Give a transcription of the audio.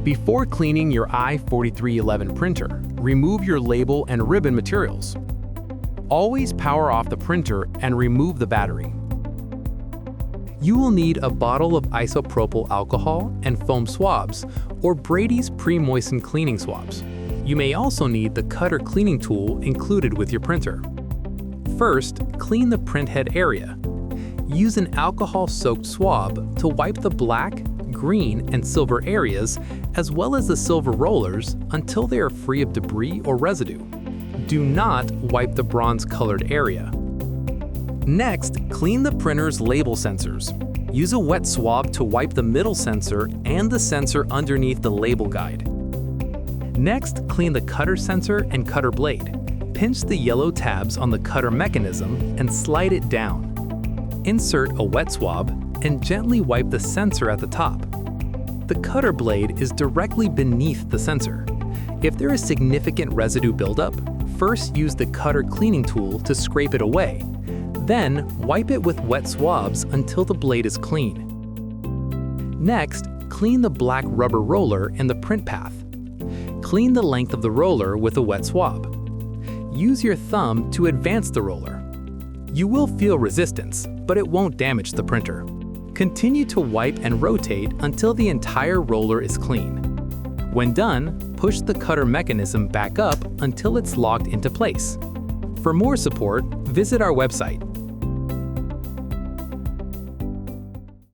Before cleaning your i4311 printer, remove your label and ribbon materials. Always power off the printer and remove the battery. You will need a bottle of isopropyl alcohol and foam swabs, or Brady's pre-moistened cleaning swabs. You may also need the cutter cleaning tool included with your printer. First, clean the printhead area. Use an alcohol-soaked swab to wipe the black, green, and silver areas, as well as the silver rollers, until they are free of debris or residue. Do not wipe the bronze-colored area. Next, clean the printer's label sensors. Use a wet swab to wipe the middle sensor and the sensor underneath the label guide. Next, clean the cutter sensor and cutter blade. Pinch the yellow tabs on the cutter mechanism and slide it down. Insert a wet swab and gently wipe the sensor at the top. The cutter blade is directly beneath the sensor. If there is significant residue buildup, first use the cutter cleaning tool to scrape it away. Then, wipe it with wet swabs until the blade is clean. Next, clean the black rubber roller and the print path. Clean the length of the roller with a wet swab. Use your thumb to advance the roller. You will feel resistance, but it won't damage the printer. Continue to wipe and rotate until the entire roller is clean. When done, push the cutter mechanism back up until it's locked into place. For more support, visit our website